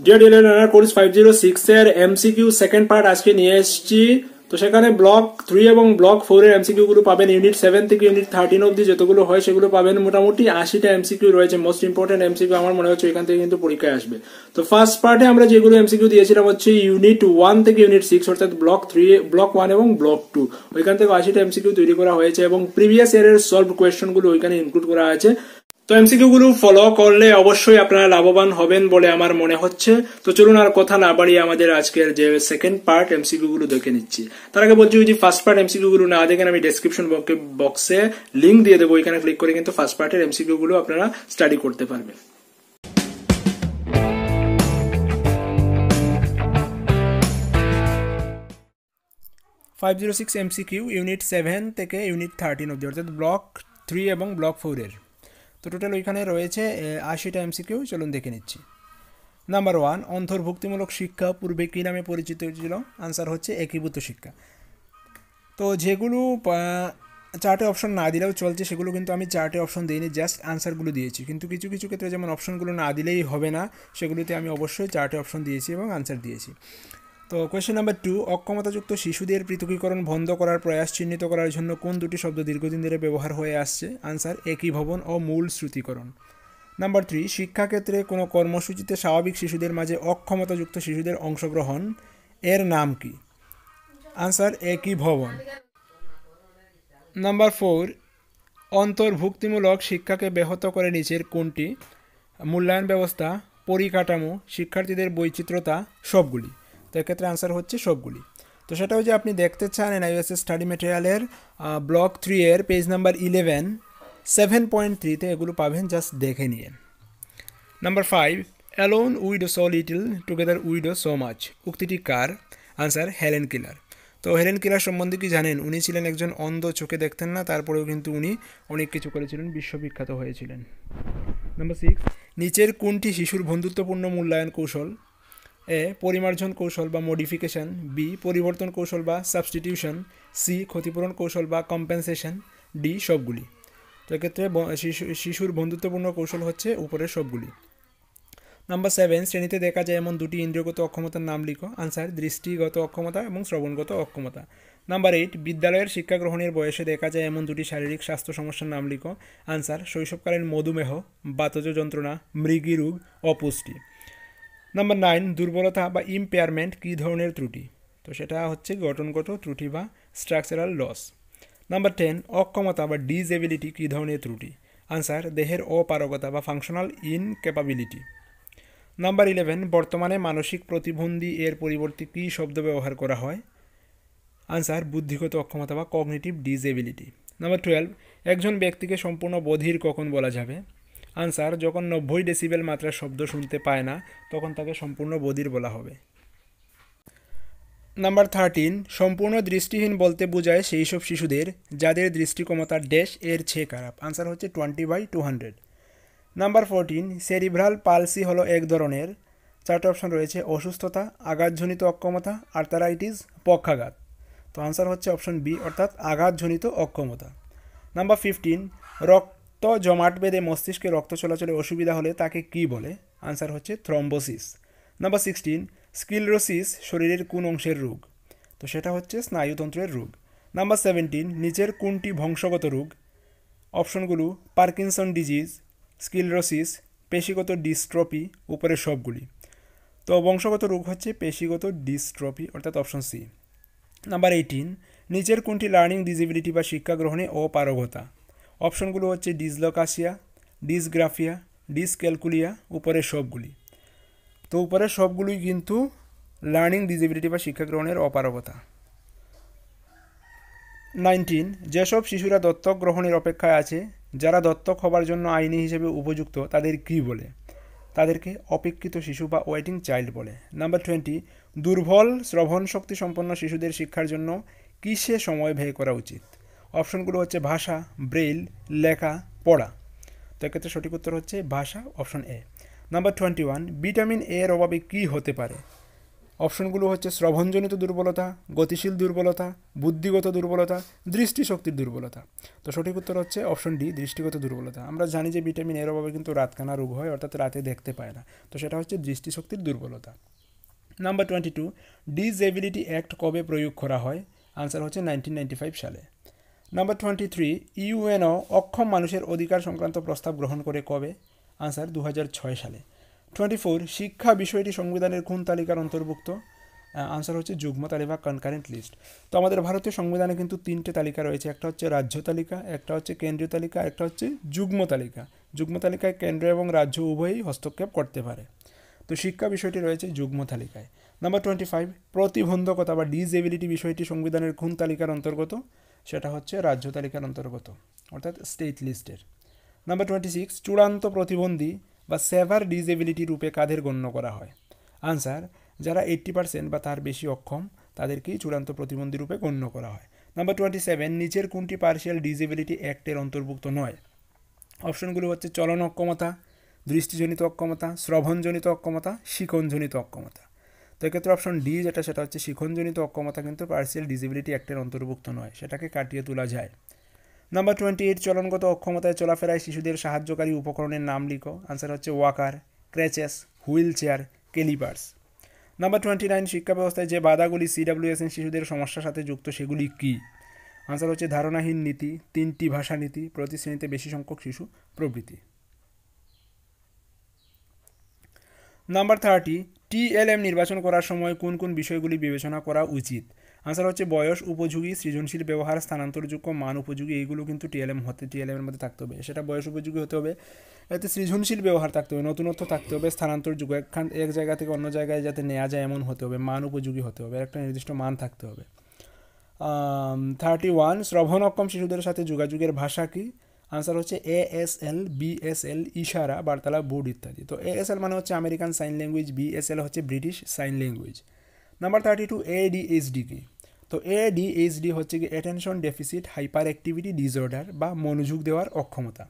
Deer dealer course 506 এর MCQ second part আজকে নিয়ে এসেছি। তো সেখানে ব্লক 3 এবং ব্লক 4 এর এমসিকিউ গুলো পাবেন। ইউনিট 7 থেকে ইউনিট 13 অবধি যতগুলো হয় সেগুলো পাবেন। মোটামুটি 80টা এমসিকিউ রয়েছে। মোস্ট ইম্পর্টেন্ট এমসিকিউ আমার মনে হচ্ছে এখান থেকে কিন্তু পরীক্ষায় আসবে। তো ফার্স্ট পার্টে আমরা যেগুলো এমসিকিউ দিয়েছিলাম হচ্ছে ইউনিট 1 থেকে ইউনিট 6 অর্থাৎ ব্লক 3, ব্লক 1 এবং ব্লক 2। ওইখান থেকে 80টা এমসিকিউ তৈরি করা হয়েছে এবং প্রিভিয়াস ইয়ারের সলভ কোয়েশ্চন গুলো ওইখানে ইনক্লুড করা আছে। তো এমসিকিউ গুলো ফলো করলে অবশ্যই আপনারা লাভবান হবেন বলে আমার মনে হচ্ছে। তো চলুন আর কথা না বাড়িয়ে আমাদের আজকের যে সেকেন্ড পার্ট এমসিকিউ গুলো দেখে নিচ্ছি। তার আগে বলছি যদি ফার্স্ট পার্ট এমসিকিউ গুলো না দেখেন আমি ডেসক্রিপশন বক্সে লিংক দিয়ে দেবো, এখানে ক্লিক করে কিন্তু ফার্স্ট পার্টের এমসিকিউ গুলো আপনারা স্টাডি করতে পারবেন। MCQ ইউনিট 7 থেকে ইউনিট 13 অবধি অর্থাৎ ব্লক 3 এবং ব্লক 4 এর। তো টোটাল ওইখানে রয়েছে 80টা এমসিকিউ। চলুন দেখে নিচ্ছি। নাম্বার 1, অন্তর্ভুক্তিমূলক শিক্ষা পূর্বে কী নামে পরিচিত ছিল? আনসার হচ্ছে একীভূত শিক্ষা। তো যেগুলো চারটে অপশন না দিলেও চলছে সেগুলো কিন্তু আমি চারটে অপশন দিইনি, জাস্ট আনসারগুলো দিয়েছি। কিন্তু কিছু কিছু ক্ষেত্রে যেমন অপশনগুলো না দিলেই হবে না, সেগুলিতে আমি অবশ্যই চারটে অপশন দিয়েছি এবং আনসার দিয়েছি। তো কোয়েশ্চেন নাম্বার 2, অক্ষমতাযুক্ত শিশুদের পৃথকীকরণ বন্ধ করার প্রয়াস চিহ্নিত করার জন্য কোন দুটি শব্দ দীর্ঘদিন ধরে ব্যবহার হয়ে আসছে? আনসার একীভবন ও মূল শ্রুতিকরণ। নাম্বার 3, শিক্ষাক্ষেত্রে কোনো কর্মসূচিতে স্বাভাবিক শিশুদের মাঝে অক্ষমতাযুক্ত শিশুদের অংশগ্রহণ এর নাম কি? আনসার একীভবন। নাম্বার 4, অন্তর্ভুক্তিমূলক শিক্ষাকে ব্যাহত করে নিচের কোনটি? মূল্যায়ন ব্যবস্থা, পরিকাঠামো, শিক্ষার্থীদের বৈচিত্র্যতা, সবগুলি। তো এক্ষেত্রে আনসার হচ্ছে সবগুলি। তো সেটাও যে আপনি দেখতে চান এনআইএসএস স্টাডি ম্যাটেরিয়ালের ব্লক 3 এর পেজ নাম্বার 11 7.3-তে এগুলো পাবেন, জাস্ট দেখে নিয়ে। Number 5, alone we do so little, together we do so much উক্তিটি কার? Answer Helen Keller. তো হেলেন কেলার সম্বন্ধে কি জানেন? উনি ছিলেন একজন অন্ধ, চোখে দেখতেন না, তারপরেও কিন্তু উনি অনেক কিছু করেছিলেন, বিশ্ববিখ্যাত হয়েছিলেন। নাম্বার 6, নিচের কোনটি শিশুর বন্ধুত্বপূর্ণ মূল্যায়ন কৌশল? এ, পরিমার্জন কৌশল বা মডিফিকেশন, বি, পরিবর্তন কৌশল বা সাবস্টিটিউশন, সি, ক্ষতিপূরণ কৌশল বা কম্পেনসেশন, ডি, সবগুলি। তো এক্ষেত্রে শিশুর বন্ধুত্বপূর্ণ কৌশল হচ্ছে উপরের সবগুলি। নাম্বার 7, শ্রেণীতে দেখা যায় এমন দুটি ইন্দ্রিয়গত অক্ষমতার নাম লিখো। আনসার দৃষ্টিগত অক্ষমতা এবং শ্রবণগত অক্ষমতা। নাম্বার 8, বিদ্যালয়ের শিক্ষা গ্রহণের বয়সে দেখা যায় এমন দুটি শারীরিক স্বাস্থ্য সমস্যার নাম লিখো। আনসার শৈশবকালীন মধুমেহ, বাতজ যন্ত্রণা, মৃগী রোগ, অপুষ্টি। নাম্বার 9, দুর্বলতা বা ইম্পেয়ারমেন্ট কী ধরনের ত্রুটি? তো সেটা হচ্ছে গঠনগত ত্রুটি বা স্ট্রাকচারাল লস। নাম্বার 10, অক্ষমতা বা ডিসএবিলিটি কী ধরনের ত্রুটি? আনসার দেহের অপারগতা বা ফাংশনাল ইনক্যাপাবিলিটি। নাম্বার 11, বর্তমানে মানসিক প্রতিবন্ধী এর পরিবর্তে কী শব্দ ব্যবহার করা হয়? আনসার বুদ্ধিগত অক্ষমতা বা কগনিটিভ ডিসএবিলিটি। নাম্বার 12, একজন ব্যক্তিকে সম্পূর্ণ বধির কখন বলা যাবে? আনসার যখন 90 ডেসিবেল মাত্রার শব্দ শুনতে পায় না, তখন তাকে সম্পূর্ণ বধির বলা হবে। নাম্বার 13, সম্পূর্ণ দৃষ্টিহীন বলতে বোঝায় সেই সব শিশুদের যাদের দৃষ্টি ক্ষমতা ড্যাশ এর চেয়ে খারাপ। আনসার হচ্ছে 20/200। নাম্বার 14, সেরিব্রাল পালসি হলো এক ধরনের, চারটে অপশন রয়েছে, অসুস্থতা, আঘাতজনিত অক্ষমতা, আর্থারাইটিস, পক্ষাঘাত। তো আনসার হচ্ছে অপশন বি অর্থাৎ আঘাতজনিত অক্ষমতা। নাম্বার 15, রক্ত জমাট বেঁধে মস্তিষ্কে রক্ত চলাচলে অসুবিধা হলে তাকে কি বলে? আনসার হচ্ছে থ্রম্বোসিস। নাম্বার 16, স্ক্লিরোসিস শরীরের কোন অংশের রোগ? তো সেটা হচ্ছে স্নায়ুতন্ত্রের রোগ। নাম্বার 17, নিচের কোনটি বংশগত রোগ? অপশনগুলো পার্কিনসন ডিজিজ, স্ক্লিরোসিস, পেশিগত ডিস্ট্রফি, উপরের সবগুলি। তো বংশগত রোগ হচ্ছে পেশিগত ডিস্ট্রফি অর্থাৎ অপশন সি। নাম্বার 18, নিচের কোনটি লার্নিং ডিসেবিলিটি বা শিক্ষা গ্রহণে অপারগতা? অপশনগুলো হচ্ছে ডিসলোকাসিয়া, ডিসগ্রাফিয়া, ডিসক্যালকুলিয়া, উপরের সবগুলি। তো উপরের সবগুলোই কিন্তু লার্নিং ডিসেবিলিটি বা শিক্ষা গ্রহণের অপারগতা। 19, যেসব শিশুরা দত্তক গ্রহণের অপেক্ষায় আছে, যারা দত্তক হবার জন্য আইনি হিসেবে উপযুক্ত, তাদের কি বলে? তাদেরকে অপেক্ষিত শিশু বা ওয়েটিং চাইল্ড বলে। নাম্বার 20, দুর্বল শ্রবণ শক্তি সম্পন্ন শিশুদের শিক্ষার জন্য কিসে সময় ব্যয় করা উচিত? অপশনগুলো হচ্ছে ভাষা, ব্রেইল, লেখা, পড়া। তো এক্ষেত্রে সঠিক উত্তর হচ্ছে ভাষা, অপশন এ। নাম্বার 21, ভিটামিন এর অভাবে কি হতে পারে? অপশনগুলো হচ্ছে শ্রবণজনিত দুর্বলতা, গতিশীল দুর্বলতা, বুদ্ধিগত দুর্বলতা, দৃষ্টিশক্তির দুর্বলতা। তো সঠিক উত্তর হচ্ছে অপশন ডি, দৃষ্টিগত দুর্বলতা। আমরা জানি যে ভিটামিন এর অভাবে কিন্তু রাতকানা রোগ হয়, অর্থাৎ রাতে দেখতে পায় না। তো সেটা হচ্ছে দৃষ্টিশক্তির দুর্বলতা। নাম্বার 22, ডিসএবিলিটি অ্যাক্ট কবে প্রয়োগ করা হয়? আনসার হচ্ছে 1995 সালে। নাম্বার 23, ইউএনও অক্ষম মানুষের অধিকার সংক্রান্ত প্রস্তাব গ্রহণ করে কবে? আনসার 2006 সালে। 24, শিক্ষা বিষয়টি সংবিধানের কোন তালিকার অন্তর্ভুক্ত? আনসার হচ্ছে যুগ্ম তালিকা, কনকারেন্ট লিস্ট। তো আমাদের ভারতীয় সংবিধানে কিন্তু 3টে তালিকা রয়েছে, একটা হচ্ছে রাজ্য তালিকা, একটা হচ্ছে কেন্দ্রীয় তালিকা, একটা হচ্ছে যুগ্ম তালিকা। যুগ্ম তালিকায় কেন্দ্র এবং রাজ্য উভয়ই হস্তক্ষেপ করতে পারে। তো শিক্ষা বিষয়টি রয়েছে যুগ্ম তালিকায়। নাম্বার 25, প্রতিবন্ধকতা বা ডিসএবিলিটি বিষয়টি সংবিধানের কোন তালিকার অন্তর্গত? সেটা হচ্ছে রাজ্য তালিকার অন্তর্গত, অর্থাৎ স্টেট লিস্টের। নাম্বার 26, চূড়ান্ত প্রতিবন্ধী বা সেভার ডিসএবিলিটি রূপে কাদের গণ্য করা হয়? আনসার, যারা 80% বা তার বেশি অক্ষম তাদেরকেই চূড়ান্ত প্রতিবন্ধী রূপে গণ্য করা হয়। নাম্বার 27, নিচের কোনটি পার্শিয়াল ডিসএবিলিটি অ্যাক্টের অন্তর্ভুক্ত নয়? অপশনগুলো হচ্ছে চলন অক্ষমতা, দৃষ্টিজনিত অক্ষমতা, শ্রবণজনিত অক্ষমতা, শিখনজনিত অক্ষমতা। তো এক্ষেত্রে অপশন ডি যেটা, সেটা হচ্ছে শিখনজনিত অক্ষমতা কিন্তু পার্শিয়াল ডিসএবিলিটি অ্যাক্টের অন্তর্ভুক্ত নয়, সেটাকে কাটিয়ে তোলা যায়। নাম্বার 28, চলনগত অক্ষমতায় চলাফেরায় শিশুদের সাহায্যকারী উপকরণের নাম লিখো। আনসার হচ্ছে walker, crutches, wheelchair, callipers. Number 29, শিক্ষা ব্যবস্থায় যে বাধাগুলি সিডাব্লিউএসএন শিশুদের সমস্যার সাথে যুক্ত সেগুলি কী? আনসার হচ্ছে ধারণাহীন নীতি, 3টি ভাষা নীতি, প্রতি শ্রেণীতে বেশি সংখ্যক শিশু প্রভৃতি। নাম্বার 30, টিএলএম নির্বাচন করার সময় কোন কোন বিষয়গুলি বিবেচনা করা উচিত? আনসার হচ্ছে বয়স উপযোগী, সৃজনশীল ব্যবহার, স্থানান্তরযোগ্য, মান উপযোগী। এইগুলো কিন্তু টিএলএম এর মধ্যে থাকতে হবে। সেটা বয়স উপযোগী হতে হবে, এতে সৃজনশীল ব্যবহার থাকতে হবে, নতুনত্ব থাকতে হবে, স্থানান্তরযোগ্য এক জায়গা থেকে অন্য জায়গায় যাতে নেওয়া যায় এমন হতে হবে, মান উপযোগী হতে হবে, একটা নির্দিষ্ট মান থাকতে হবে। 31, শ্রবণ অক্ষম শিশুদের সাথে যোগাযোগের ভাষা কি? আনসার হচ্ছে এএসএল, বিএসএল, ইশারা, বার্তালাপ, বোর্ড ইত্যাদি। তো এএসএল মানে হচ্ছে আমেরিকান সাইন ল্যাঙ্গুয়েজ, বিএসএল হচ্ছে British sign language. Number 32, ADHD কি? তো এডিএইচডি হচ্ছে কি attention deficit hyper activity disorder বা মনোযোগ দেওয়ার অক্ষমতা।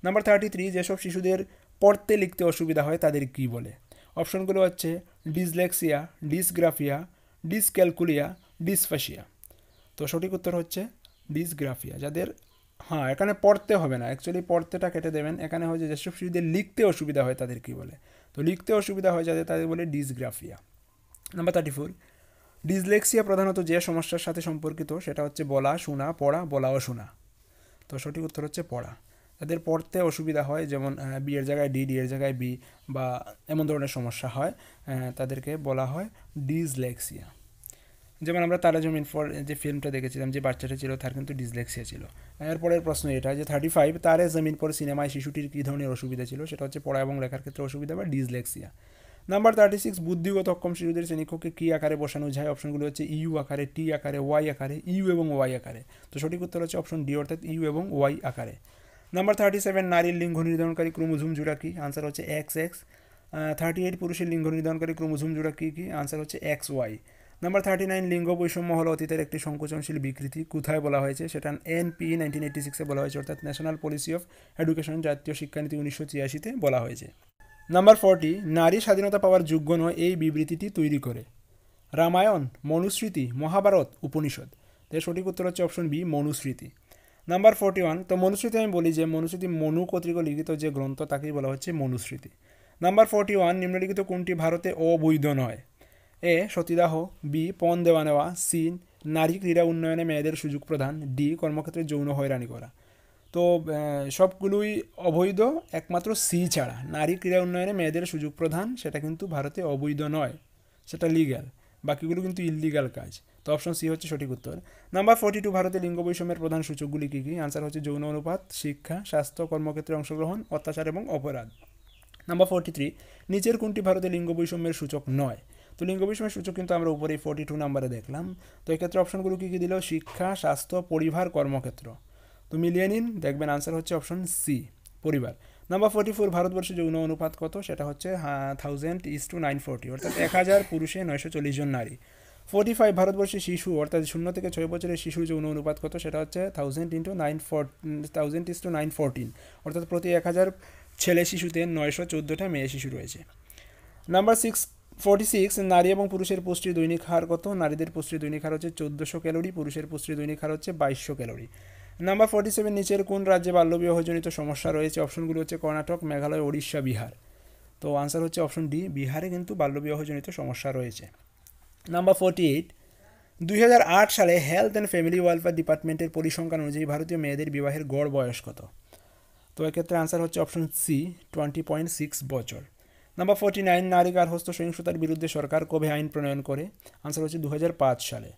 নাম্বার 33, যেসব শিশুদের পড়তে লিখতে অসুবিধা হয় তাদের কি বলে? অপশনগুলো হচ্ছে ডিসলেক্সিয়া, ডিসগ্রাফিয়া, ডিসক্যালকুলিয়া, ডিসফাসিয়া। তো সঠিক উত্তর হচ্ছে ডিসগ্রাফিয়া, যাদের এখানে পড়তে হবে না, অ্যাকচুয়ালি পড়তেটা কেটে দেবেন। এখানে হচ্ছে যেসব শিশুদের লিখতে অসুবিধা হয় তাদের কী বলে? তো লিখতে অসুবিধা হয় যাদের, তাদের বলে ডিসগ্রাফিয়া। নাম্বার 34, ডিসলেক্সিয়া প্রধানত যে সমস্যার সাথে সম্পর্কিত সেটা হচ্ছে বলা, শোনা, পড়া, বলা ও শোনা। তো সঠিক উত্তর হচ্ছে পড়া। যাদের পড়তে অসুবিধা হয়, যেমন বি এর জায়গায় ডি, ডি এর জায়গায় বি, বা এমন ধরনের সমস্যা হয়, তাদেরকে বলা হয় ডিসলেক্সিয়া। যেমন আমরা তারা জমিন ফর যে ফিল্মটা দেখেছিলাম, যে বাচ্চাটা ছিল তার কিন্তু ডিসলেক্সিয়া ছিল। এরপরের প্রশ্ন এটা যে 35, তারে জমিন পর সিনেমায় শিশুটির কী ধরনের অসুবিধা ছিল? সেটা হচ্ছে পড়া এবং লেখার ক্ষেত্রে অসুবিধা বা ডিসলেক্সিয়া। নাম্বার 36, বুদ্ধিগত অক্ষম শিশুদের শ্রেণীকক্ষে কী আকারে বসানো যায়? অপশনগুলো হচ্ছে ইউ আকারে, টি আকারে, ওয়াই আকারে, ইউ এবং ওয়াই আকারে। তো সঠিক উত্তর হচ্ছে অপশন ডি, অর্থাৎ ইউ এবং ওয়াই আকারে। নাম্বার 37, নারীর লিঙ্গ নির্ধারণকারী ক্রোমোজোম জোড়া কি? আনসার হচ্ছে এক্স এক্স। 38, পুরুষের লিঙ্গ নির্ধারণকারী ক্রোমোজোম জোড়া কী কী? আনসার হচ্ছে এক্স ওয়াই। নাম্বার 39, লিঙ্গ বৈষম্য হল অতীতের একটি সংকোচনশীল বিকৃতি। কোথায় বলা হয়েছে? সেটা এনপি 1986-এ বলা হয়েছে, অর্থাৎ ন্যাশনাল পলিসি অফ এডুকেশন, জাতীয় শিক্ষানীতি 1986-তে বলা হয়েছে। নাম্বার 40, নারী স্বাধীনতা পাওয়ার যোগ্য নয় এই বিবৃতিটি তৈরি করে? রামায়ণ, মনুস্মৃতি, মহাভারত, উপনিষদ। তাই সঠিক উত্তর হচ্ছে অপশন বি, মনুস্মৃতি। নাম্বার 41, তো মনুস্মৃতি আমি বলি যে মনুস্মৃতি মনু কর্তৃক লিখিত যে গ্রন্থ তাকেই বলা হচ্ছে মনুস্মৃতি। নাম্বার 41, নিম্নলিখিত কোনটি ভারতে অবৈধ নয়? এ, সতীদাহ, বি, পণ দেওয়া নেওয়া, সি, নারী ক্রীড়া উন্নয়নে মেয়েদের সুযোগ প্রদান, ডি, কর্মক্ষেত্রে যৌন হয়রানি করা। তো সবগুলোই অবৈধ, একমাত্র সি ছাড়া। নারী ক্রীড়া উন্নয়নে মেয়েদের সুযোগ প্রদান সেটা কিন্তু ভারতে অবৈধ নয়, সেটা লিগ্যাল। বাকিগুলো কিন্তু ইললিগাল কাজ। তো অপশন সি হচ্ছে সঠিক উত্তর। নাম্বার 42, ভারতে লিঙ্গ বৈষম্যের প্রধান সূচকগুলি কী কী? আনসার হচ্ছে যৌন অনুপাত, শিক্ষা, স্বাস্থ্য, কর্মক্ষেত্রে অংশগ্রহণ, অত্যাচার এবং অপরাধ। নাম্বার 43, নিচের কোনটি ভারতে লিঙ্গ বৈষম্যের সূচক নয়? তো লিঙ্গ বৈষম্যের সূচক কিন্তু আমরা উপরে 42 নাম্বারে দেখলাম। তো এক্ষেত্রে অপশনগুলো কী কী দিল? শিক্ষা, স্বাস্থ্য, পরিবার, কর্মক্ষেত্র। তো মিলিয়ে নিন, দেখবেন আনসার হচ্ছে অপশন সি, পরিবার। নাম্বার 44, ভারতবর্ষে যৌন অনুপাত কত? সেটা হচ্ছে 1000:940, অর্থাৎ 1000 পুরুষে 940 জন নারী। 45, ভারতবর্ষে শিশু অর্থাৎ 0 থেকে 6 বছরের শিশুর যৌন অনুপাত কত? সেটা হচ্ছে 1000:914, অর্থাৎ প্রতি 1000 ছেলে শিশুতে 914টা মেয়ে শিশু রয়েছে। নাম্বার 6, 46 নারী এবং পুরুষের পুষ্টির দৈনিক হার কত? নারীদের পুষ্টির দৈনিক হার হচ্ছে 1400 ক্যালোরি, পুরুষের পুষ্টির দৈনিক হার হচ্ছে 2200 ক্যালোরি। নাম্বার 47 নিচের কোন রাজ্যে বাল্যবিবাহজনিত সমস্যা রয়েছে? অপশনগুলো হচ্ছে কর্ণাটক, মেঘালয়, ওড়িশা, বিহার। তো আনসার হচ্ছে অপশন ডি, বিহারে কিন্তু বাল্যবিবাহজনিত সমস্যা রয়েছে। নাম্বার 48 2008 সালে হেলথ অ্যান্ড ফ্যামিলি ওয়েলফেয়ার ডিপার্টমেন্টের পরিসংখ্যান অনুযায়ী ভারতীয় মেয়েদের বিবাহের গড় বয়স কত? তো এক্ষেত্রে আনসার হচ্ছে অপশন সি, 20.6 বছর। নাম্বার 49 নারী গার্হস্থ্য সহিংসতার বিরুদ্ধে সরকার কবে আইন প্রণয়ন করে? আনসার হচ্ছে 2005 সালে।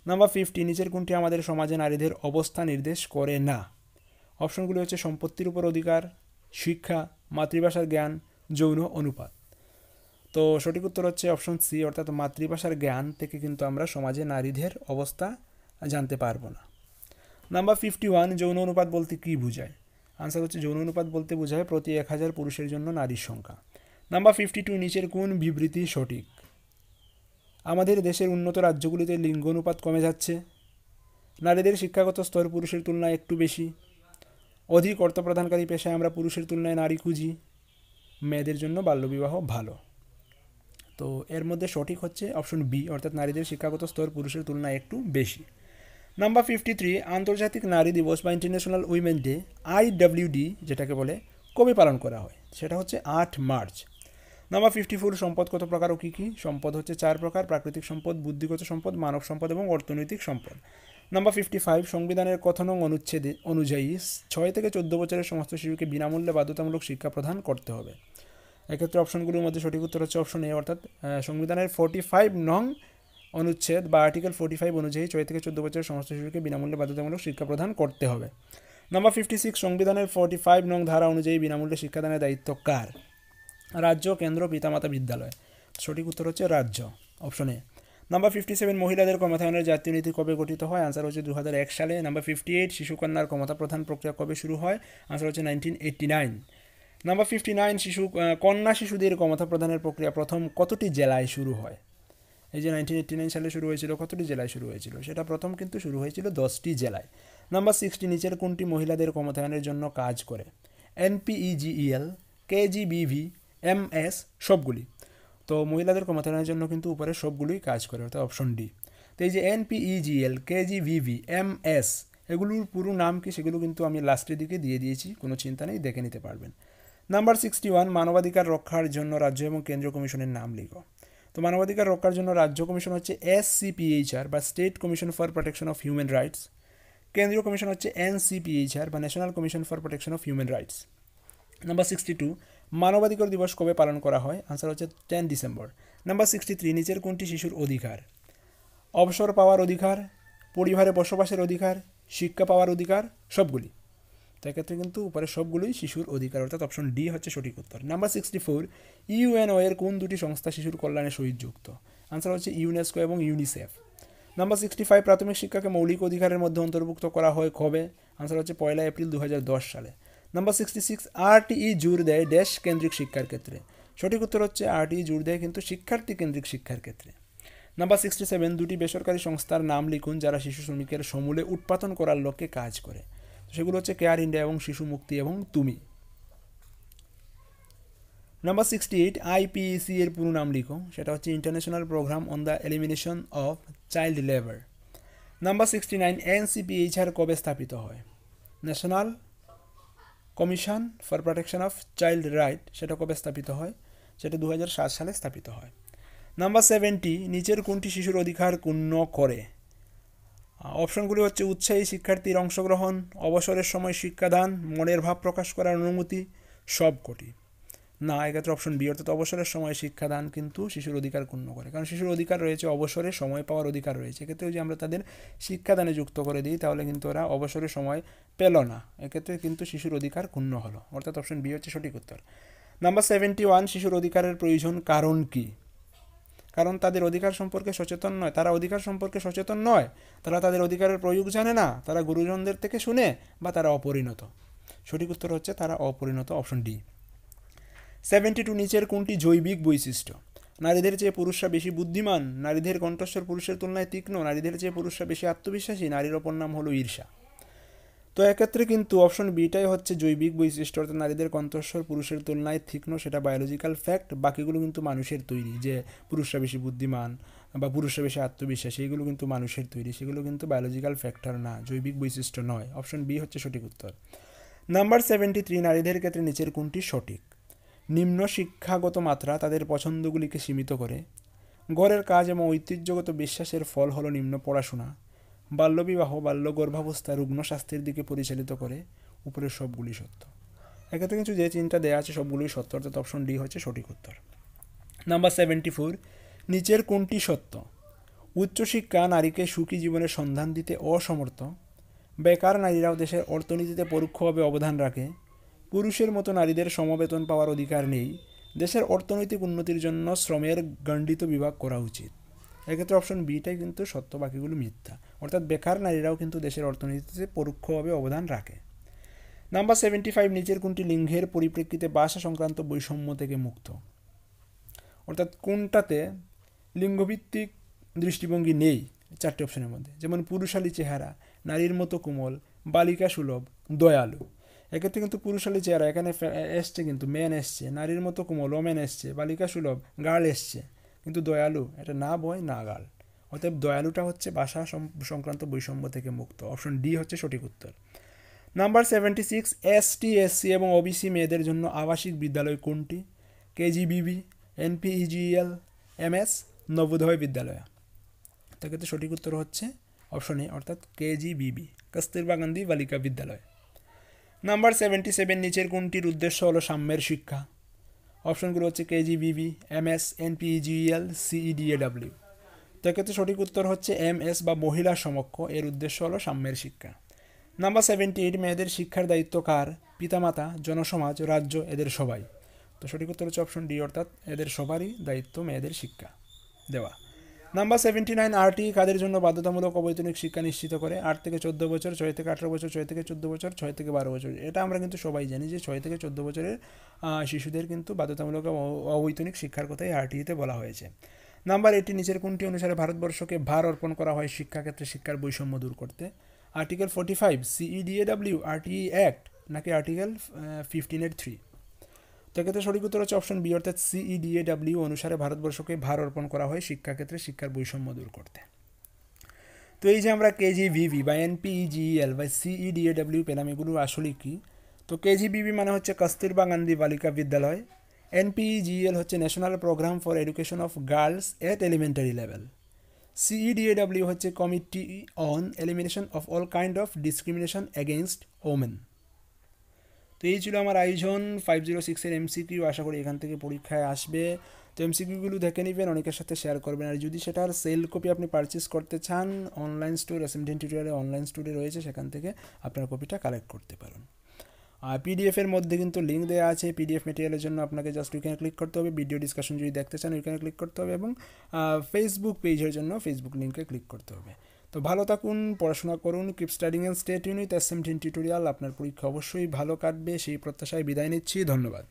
নাম্বার 50 নিচের কোনটি আমাদের সমাজে নারীদের অবস্থা নির্দেশ করে না? অপশনগুলি হচ্ছে সম্পত্তির উপর অধিকার, শিক্ষা, মাতৃভাষার জ্ঞান, যৌন অনুপাত। তো সঠিক উত্তর হচ্ছে অপশন সি, অর্থাৎ মাতৃভাষার জ্ঞান থেকে কিন্তু আমরা সমাজে নারীদের অবস্থা জানতে পারবো না। নাম্বার 51 যৌন অনুপাত বলতে কী বোঝায়? আনসার হচ্ছে যৌন অনুপাত বলতে বোঝায় প্রতি 1000 পুরুষের জন্য নারীর সংখ্যা। নাম্বার 52 নিচের কোন বিবৃতি সঠিক? আমাদের দেশের উন্নত রাজ্যগুলিতে লিঙ্গ অনুপাত কমে যাচ্ছে, নারীদের শিক্ষাগত স্তর পুরুষের তুলনায় একটু বেশি, অধিক অর্থ প্রদানকারী পেশায় আমরা পুরুষের তুলনায় নারী খুঁজি, মেয়েদের জন্য বাল্যবিবাহ ভালো। তো এর মধ্যে সঠিক হচ্ছে অপশন বি, অর্থাৎ নারীদের শিক্ষাগত স্তর পুরুষের তুলনায় একটু বেশি। নাম্বার 53 আন্তর্জাতিক নারী দিবস বা ইন্টারন্যাশনাল উইমেন ডে, IWD যেটাকে বলে, কবে পালন করা হয়? সেটা হচ্ছে 8 মার্চ। নাম্বার 54 সম্পদ কত প্রকার ও কী কী? সম্পদ হচ্ছে 4 প্রকার: প্রাকৃতিক সম্পদ, বুদ্ধিগত সম্পদ, মানব সম্পদ এবং অর্থনৈতিক সম্পদ। নাম্বার 55 সংবিধানের কত নং অনুচ্ছেদে অনুযায়ী 6 থেকে 14 বছরের সমস্ত শিশুকে বিনামূল্যে বাধ্যতামূলক শিক্ষা প্রদান করতে হবে? এক্ষেত্রে অপশনগুলোর মধ্যে সঠিক উত্তর হচ্ছে অপশন এ, অর্থাৎ সংবিধানের 45 নং অনুচ্ছেদ বা আর্টিকেল 45 অনুযায়ী 6 থেকে 14 বছরের সমস্ত শিশুকে বিনামূল্যে বাধ্যতামূলক শিক্ষা প্রদান করতে হবে। নাম্বার 56 সংবিধানের 45 নং ধারা অনুযায়ী বিনামূল্যে শিক্ষাদানের দায়িত্ব কার? রাজ্য, কেন্দ্র, পিতামাতা, বিদ্যালয়। সঠিক উত্তর হচ্ছে রাজ্য, অপশন এ। নাম্বার 57 মহিলাদের ক্ষমতায়নের জাতীয় নীতি কবে গঠিত হয়? আনসার হচ্ছে 2001 সালে। নাম্বার 58 শিশুকন্যার ক্ষমতা প্রদান প্রক্রিয়া কবে শুরু হয়? আনসার হচ্ছে 1989। নাম্বার 59 কন্যা শিশুদের ক্ষমতা প্রদানের প্রক্রিয়া প্রথম কতটি জেলায় শুরু হয়? এই যে 1989 সালে শুরু হয়েছিল, কতটি জেলায় শুরু হয়েছিল? সেটা প্রথম কিন্তু শুরু হয়েছিল 10টি জেলায়। নাম্বার 60 নিচের কোনটি মহিলাদের ক্ষমতায়নের জন্য কাজ করে? NPEGEL, KGBV, MS, সবগুলি। তো মহিলাদের ক্ষমতায়নের জন্য কিন্তু উপরে সবগুলোই কাজ করে, অর্থাৎ অপশন ডি। তো এই যে NPEGEL, KGBV, MS এগুলোর পুরো নাম কি সেগুলো কিন্তু আমি লাস্টের দিকে দিয়ে দিয়েছি, কোনো চিন্তা নেই, দেখে নিতে পারবেন। নাম্বার 61 মানবাধিকার রক্ষার জন্য রাজ্য এবং কেন্দ্রীয় কমিশনের নাম লিখো। তো মানবাধিকার রক্ষার জন্য রাজ্য কমিশন হচ্ছে SCPHR বা state commission for protection of human rights. কেন্দ্রীয় কমিশন হচ্ছে NCPHR বা national commission for protection of human rights. Number 62 মানবাধিকার দিবস কবে পালন করা হয়? আনসার হচ্ছে 10 ডিসেম্বর। নাম্বার 63 নিচের কোনটি শিশুর অধিকার? অবসর পাওয়ার অধিকার, পরিবারে বসবাসের অধিকার, শিক্ষা পাওয়ার অধিকার, সবগুলি। তাই ক্ষেত্রে কিন্তু উপরে সবগুলোই শিশুর অধিকার, অর্থাৎ অপশন ডি হচ্ছে সঠিক উত্তর। নাম্বার 64 ইউএনও এর কোন দুটি সংস্থা শিশুর কল্যাণে সহিত যুক্ত? আনসার হচ্ছে ইউনেস্কো এবং ইউনিসেফ। নাম্বার 65 প্রাথমিক শিক্ষাকে মৌলিক অধিকারের মধ্যে অন্তর্ভুক্ত করা হয় কবে? আনসার হচ্ছে 1 এপ্রিল 2010 সালে। নাম্বার 66 RTE জোর দেয় ড্যাশ কেন্দ্রিক শিক্ষার ক্ষেত্রে? সঠিক উত্তর হচ্ছে RTE জোর দেয় কিন্তু শিক্ষার্থী কেন্দ্রিক শিক্ষার ক্ষেত্রে। নাম্বার 67 দুটি বেসরকারি সংস্থার নাম লিখুন যারা শিশু শ্রমিকের সমূলে উৎপাদন করার লক্ষ্যে কাজ করে। সেগুলো হচ্ছে কেয়ার ইন্ডিয়া এবং শিশু মুক্তি এবং তুমি। নাম্বার 68 IPEC এর পুরো নাম লিখো, সেটা হচ্ছে international programme on the elimination of child labour. Number 69 NCPHR কবে স্থাপিত হয়? National commission for protection of child right, সেটা কবে স্থাপিত হয়? সেটা 2007 সালে স্থাপিত হয়। নাম্বার 70 নিচের কোনটি শিশুর অধিকার ক্ষুণ্ণ করে? অপশনগুলি হচ্ছে উৎসাহী শিক্ষার্থীর অংশগ্রহণ, অবসরের সময় শিক্ষাদান, মনের ভাব প্রকাশ করার অনুমতি, সবকটি। না, এক্ষেত্রে অপশন বি, অর্থাৎ অবসরের সময় শিক্ষাদান কিন্তু শিশুর অধিকার ক্ষুণ্ণ করে, কারণ শিশুর অধিকার রয়েছে, অবসরে সময় পাওয়ার অধিকার রয়েছে। এক্ষেত্রে যদি আমরা তাদের শিক্ষাদানে যুক্ত করে দিই তাহলে কিন্তু ওরা অবসরের সময় পেল না, এক্ষেত্রে কিন্তু শিশুর অধিকার ক্ষুণ্ণ হলো, অর্থাৎ অপশন বি হচ্ছে সঠিক উত্তর। নাম্বার 71 শিশুর অধিকারের প্রয়োজন কারণ কি? কারণ তাদের অধিকার সম্পর্কে সচেতন নয়, তারা অধিকার সম্পর্কে সচেতন নয়, তারা তাদের অধিকারের প্রয়োগ জানে না, তারা গুরুজনদের থেকে শুনে, বা তারা অপরিণত। সঠিক উত্তর হচ্ছে তারা অপরিণত, অপশন ডি। 72 নিচের কোনটি জৈবিক বৈশিষ্ট্য? নারীদের চেয়ে পুরুষরা বেশি বুদ্ধিমান, নারীদের কণ্ঠস্বর পুরুষের তুলনায় তীক্ষ্ণ, নারীদের চেয়ে পুরুষরা বেশি আত্মবিশ্বাসী, নারীর অপর নাম হলো ঈর্ষা। তো তো এক্ষেত্রে কিন্তু অপশন বিটাই হচ্ছে জৈবিক বৈশিষ্ট্য, অর্থাৎ নারীদের কণ্ঠস্বর পুরুষের তুলনায় তীক্ষ্ণ, সেটা বায়োলজিক্যাল ফ্যাক্ট। বাকিগুলো কিন্তু মানুষের তৈরি, যে পুরুষরা বেশি বুদ্ধিমান বা পুরুষরা বেশি আত্মবিশ্বাসী, এইগুলো কিন্তু মানুষের তৈরি, সেগুলো কিন্তু বায়োলজিক্যাল ফ্যাক্টর না, জৈবিক বৈশিষ্ট্য নয়। অপশন বি হচ্ছে সঠিক উত্তর। নাম্বার 73, নারীদের ক্ষেত্রে নিচের কোনটি সঠিক? নিম্ন শিক্ষাগত মাত্রা তাদের পছন্দগুলিকে সীমিত করে, ঘরের কাজ এবং ঐতিহ্যগত বিশ্বাসের ফল হলো নিম্ন পড়াশোনা, বাল্যবিবাহ বাল্য গর্ভাবস্থা রুগ্ন স্বাস্থ্যের দিকে পরিচালিত করে, উপরের সবগুলি সত্য। এক্ষেত্রে কিন্তু যে চিন্তা দেওয়া আছে সবগুলোই সত্য, অর্থাৎ অপশন ডি হচ্ছে সঠিক উত্তর। নাম্বার 74, নিচের কোনটি সত্য? উচ্চশিক্ষা নারীকে সুখী জীবনের সন্ধান দিতে অসমর্থ, বেকার নারীরাও দেশের অর্থনীতিতে পরোক্ষভাবে অবদান রাখে, পুরুষের মতো নারীদের সমবেতন পাওয়ার অধিকার নেই, দেশের অর্থনৈতিক উন্নতির জন্য শ্রমের গণ্ডিত বিভাগ করা উচিত। এক্ষেত্রে অপশন বিটাই কিন্তু সত্য, বাকিগুলো মিথ্যা, অর্থাৎ বেকার নারীরাও কিন্তু দেশের অর্থনীতিতে পরোক্ষভাবে অবদান রাখে। নাম্বার 75, নিচের কোনটি লিঙ্গের পরিপ্রেক্ষিতে ভাষা সংক্রান্ত বৈষম্য থেকে মুক্ত? অর্থাৎ কোনটাতে লিঙ্গভিত্তিক দৃষ্টিভঙ্গি নেই চারটি অপশনের মধ্যে? যেমন পুরুষালী চেহারা, নারীর মতো কোমল, বালিকা সুলভ, দয়ালু। এক্ষেত্রে কিন্তু পুরুষালী চেহারা এখানে এসছে, কিন্তু মেন এসছে, নারীর মতো কোমল ওমেন এসছে, বালিকা সুলভ গার্ল এসছে, কিন্তু দয়ালু এটা না বয় না গার্ল। অতএব দয়ালুটা হচ্ছে ভাষা সংক্রান্ত বৈষম্য থেকে মুক্ত। অপশন ডি হচ্ছে সঠিক উত্তর। নাম্বার 76, এসটি এসসি এবং ওবিসি মেয়েদের জন্য আবাসিক বিদ্যালয় কোনটি? কেজিবিবি, এনপিইজিএল, এমএস, নবোদয় বিদ্যালয়। তাক্ষেত্রে সঠিক উত্তর হচ্ছে অপশন এ, অর্থাৎ কেজিবিবি, কস্তুরবা গান্ধী বালিকা বিদ্যালয়। নাম্বার 77, নিচের কোনটির উদ্দেশ্য হলো সাম্যের শিক্ষা? অপশনগুলো হচ্ছে কেজিবিবি, এমএস, এনপিইজিএল, সিইডিএডব্লিউ। তো এক্ষেত্রে সঠিক উত্তর হচ্ছে এমএস বা মহিলা সমক্ষ, এর উদ্দেশ্য হলো সাম্যের শিক্ষা। নাম্বার 78, মেয়েদের শিক্ষার দায়িত্ব কার? পিতামাতা, জনসমাজ, রাজ্য, এদের সবাই। তো সঠিক উত্তর হচ্ছে অপশন ডি, অর্থাৎ এদের সবারই দায়িত্ব মেয়েদের শিক্ষা দেওয়া। নাম্বার 79, আরটি কাদের জন্য বাধ্যতামূলক অবৈতনিক শিক্ষা নিশ্চিত করে? 8 থেকে 14 বছর, 6 থেকে 18 বছর, 6 থেকে 14 বছর, 6 থেকে 12 বছর। এটা আমরা কিন্তু সবাই জানি যে 6 থেকে 14 বছরের শিশুদের কিন্তু বাধ্যতামূলক অবৈতনিক শিক্ষার কথাই আরটিতে বলা হয়েছে। নাম্বার 80, নিচের কোনটি অনুসারে ভারতবর্ষকে ভার অর্পণ করা হয় শিক্ষাক্ষেত্রে শিক্ষার বৈষম্য দূর করতে? আর্টিকেল 45, সিইডিএডব্লিউ, আরটিই অ্যাক্ট, নাকি আর্টিকেল 15(3)? তো এক্ষেত্রে সঠিক উত্তর হচ্ছে অপশন বি, অর্থাৎ সিইডিএডব্লিউ অনুসারে ভারতবর্ষকে ভার অর্পণ করা হয় শিক্ষাক্ষেত্রে শিক্ষার বৈষম্য দূর করতে। তো এই যে আমরা কেজিভিভি বা এনপিইজিএল বা সিইডিএডব্লিউ পেলাম, এগুলো আসলে কি? তো কেজিভিভি মানে হচ্ছে কস্তুরবা গান্ধী বালিকা বিদ্যালয়, এনপিইজিএল হচ্ছে national programme for education of girls at elementary level, CEDAW হচ্ছে committee on elimination of all kind of discrimination against women. তো এই ছিল আমার আইজন 506-এর এমসিকিউ। আশা করি এখান থেকে পরীক্ষায় আসবে। তো এমসিকিউগুলো দেখে নেবেন, অনেকের সাথে শেয়ার করবেন। আর যদি সেটার সেল কপি আপনি পারচেস করতে চান, অনলাইন স্টোর SMDN টিউটোরিয়ালে অনলাইন স্টোরে রয়েছে, সেখান থেকে আপনার কপিটা কালেক্ট করতে পারেন। আর পিডিএফের মধ্যে কিন্তু লিঙ্ক দেওয়া আছে। পিডিএফ মেটেরিয়ালের জন্য আপনাকে জাস্ট ওইখানে ক্লিক করতে হবে, ভিডিও ডিসকাশন যদি দেখতে চান ওইখানে ক্লিক করতে হবে, এবং ফেসবুক পেজের জন্য ফেসবুক লিঙ্কে ক্লিক করতে হবে। তো ভালো থাকুন, পড়াশোনা করুন, keep studying and stay tuned with SMDN tutorial. আপনার পরীক্ষা অবশ্যই ভালো কাটবে সেই প্রত্যাশায় বিদায় নিচ্ছি। ধন্যবাদ।